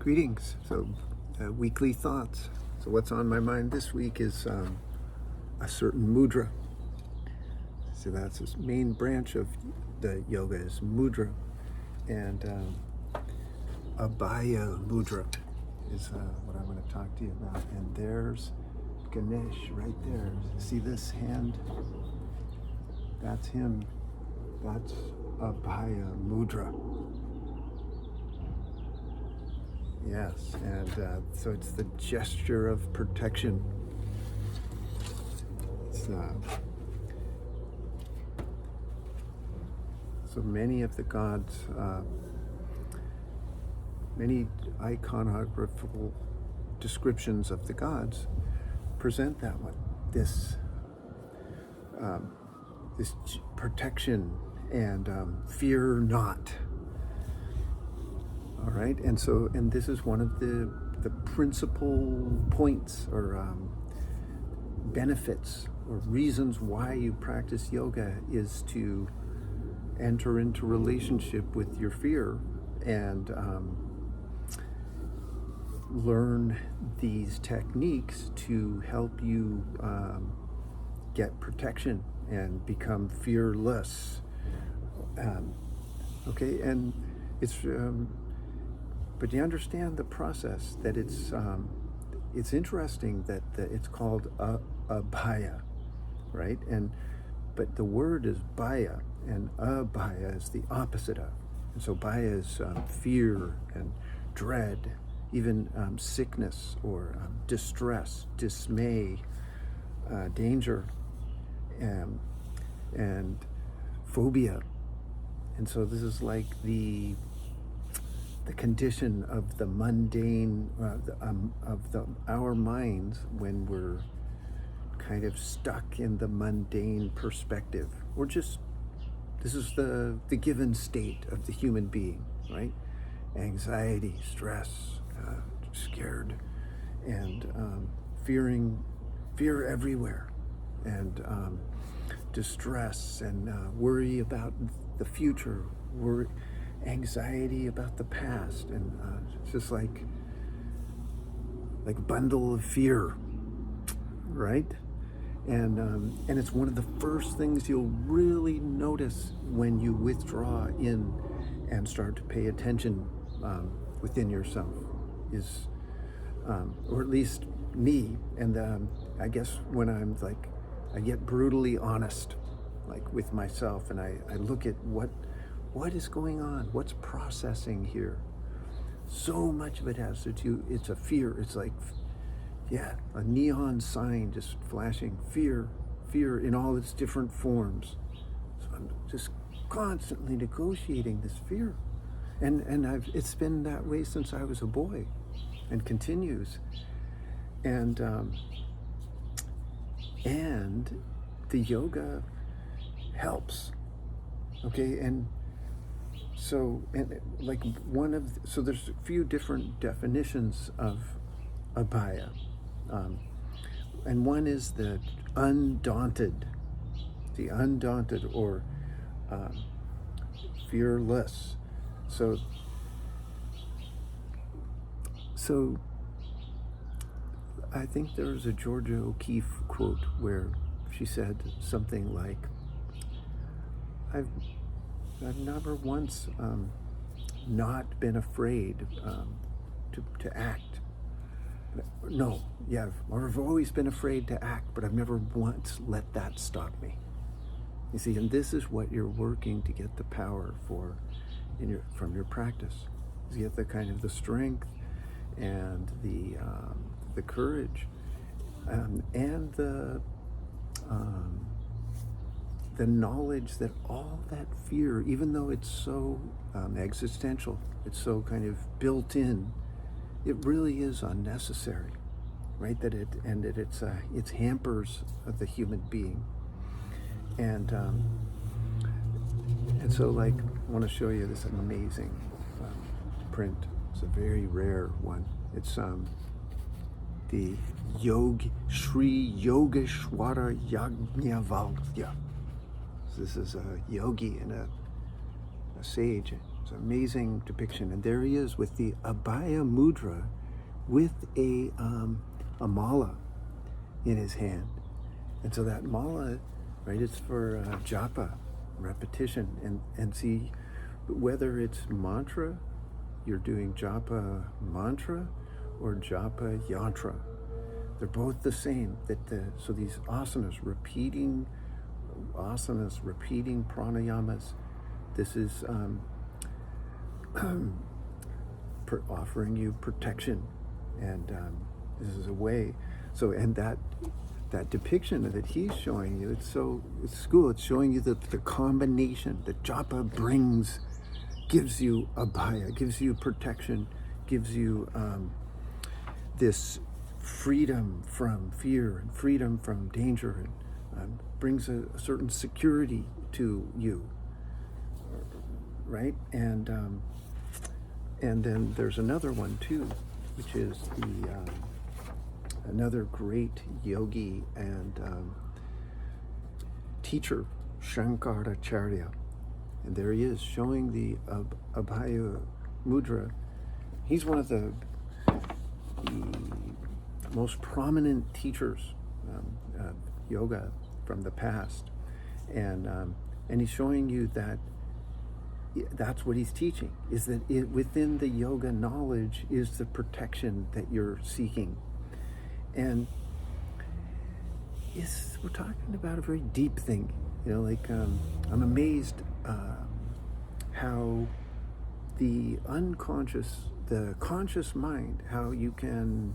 Greetings. So, weekly thoughts. So, what's on my mind this week is a certain mudra. So, that's this main branch of the yoga is mudra, and Abhaya Mudra is what I want to talk to you about. And there's Ganesh right there. See this hand? That's him. That's Abhaya Mudra. Yes, and so it's the gesture of protection. It's, so many of the gods, many iconographical descriptions of the gods present that one. This protection and fear not. All right, and this is one of the principal points or benefits or reasons why you practice yoga is to enter into relationship with your fear and learn these techniques to help you get protection and become fearless. Okay, and it's but you understand the process, that it's interesting that it's called abhaya, right? But the word is bhaya, and abhaya is the opposite of. And so bhaya is fear and dread, even sickness or distress, dismay, danger, and phobia. And so this is like the condition of the mundane, our minds when we're kind of stuck in the mundane perspective. This is the given state of the human being, right? Anxiety, stress, scared, and fear everywhere, and distress and worry about the future, anxiety about the past, and it's just like a bundle of fear, right? And it's one of the first things you'll really notice when you withdraw in and start to pay attention within yourself, is or at least me. And I guess when I'm like, I get brutally honest, like with myself, and I look at what is going on, what's processing here. So much of it has to do, it's a fear. It's like, yeah, a neon sign just flashing, fear in all its different forms. So I'm just constantly negotiating this fear. And it's been that way since I was a boy, and continues. And the yoga helps, okay? And so there's a few different definitions of abhaya. And one is the undaunted or fearless. So I think there's a Georgia O'Keeffe quote where she said something like, I've never once not been afraid to act. No, yeah, I've always been afraid to act, but I've never once let that stop me. You see, and this is what you're working to get the power for from your practice. You get the kind of the strength and the courage and the knowledge that all that fear, even though it's so existential, it's so kind of built in, it really is unnecessary, right? It's hampers of the human being, and so like I want to show you this amazing print. It's a very rare one. It's the Sri Yogeshwara Yajnavalkya. This is a yogi and a sage. It's an amazing depiction. And there he is with the Abhaya Mudra with a mala in his hand. And so that mala, right, it's for japa, repetition. And see, whether it's mantra, you're doing japa mantra or japa yantra, they're both the same. So these asanas, repeating pranayamas, this is offering you protection, and this is a way. So, and that depiction that he's showing you, it's cool. It's showing you the combination that japa gives you abhaya, gives you protection, gives you this freedom from fear and freedom from danger, and brings a certain security to you, right? And then there's another one too, which is another great yogi and teacher, Shankaracharya. And there he is showing the Abhaya Mudra. He's one of the most prominent teachers of yoga from the past. And he's showing you that that's what he's teaching, is that within the yoga knowledge is the protection that you're seeking. And we're talking about a very deep thing, like I'm amazed how the conscious mind, how you can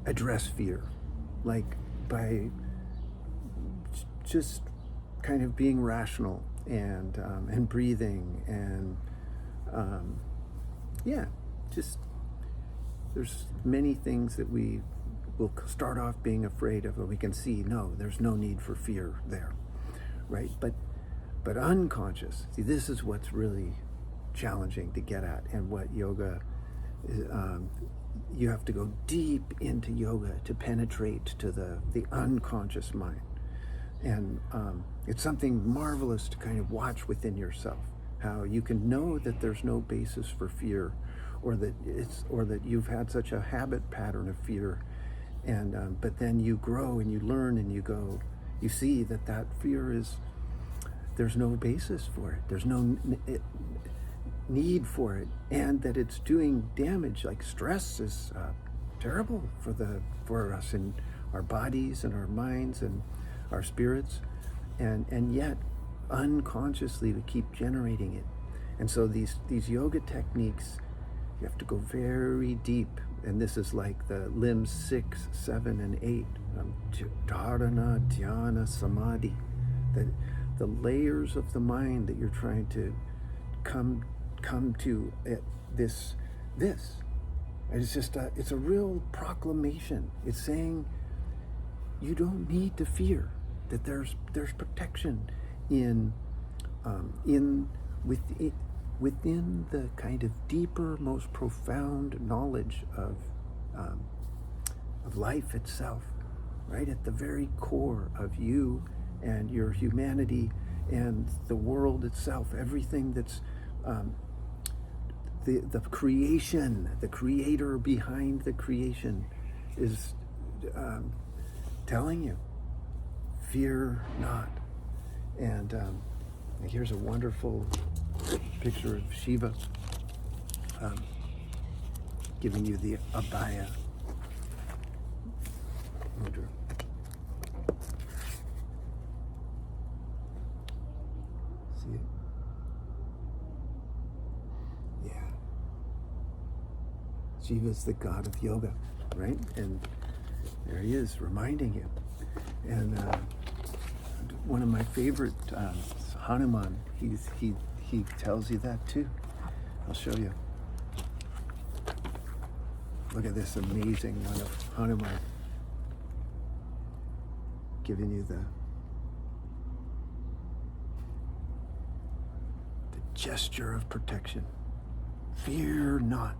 address fear, like by just kind of being rational and breathing and just there's many things that we will start off being afraid of, and we can see, no, there's no need for fear there, right? But unconscious, see, this is what's really challenging to get at, and what yoga is, you have to go deep into yoga to penetrate to the unconscious mind. And it's something marvelous to kind of watch within yourself, how you can know that there's no basis for fear, or that you've had such a habit pattern of fear, and but then you grow and you learn and you see that fear there's no basis for it, there's no need for it, and that it's doing damage. Like stress is terrible for us in our bodies and our minds and our spirits, and yet unconsciously we keep generating it. And so these yoga techniques, you have to go very deep, and this is like the limbs 6, 7, and 8, dharana, dhyana, samadhi, the layers of the mind that you're trying to come to this. It's just it's a real proclamation. It's saying you don't need to fear, that there's protection within the kind of deeper, most profound knowledge of life itself, right at the very core of you and your humanity and the world itself. Everything that's the creation, the creator behind the creation is telling you, fear not. And here's a wonderful picture of Shiva giving you the Abhaya Mudra. See it? Yeah. Shiva's the god of yoga, right? And there he is, reminding you. And one of my favorite, Hanuman, he tells you that too. I'll show you. Look at this amazing one of Hanuman giving you the gesture of protection. Fear not.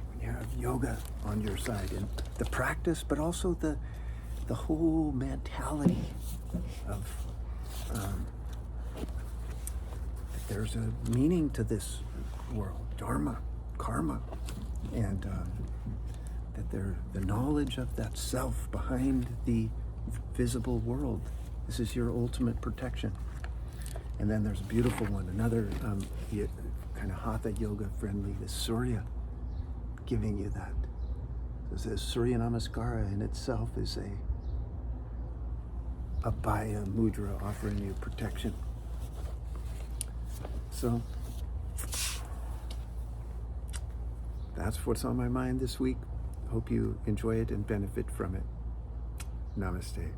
When you have yoga on your side, and the practice, but also the whole mentality of there's a meaning to this world, dharma, karma, and that the knowledge of that self behind the visible world. This is your ultimate protection. And then there's a beautiful one, another kind of hatha yoga friendly, the Surya, giving you that. So it says Surya Namaskara in itself is a Abhaya Mudra offering you protection. So that's what's on my mind this week. Hope you enjoy it and benefit from it. Namaste.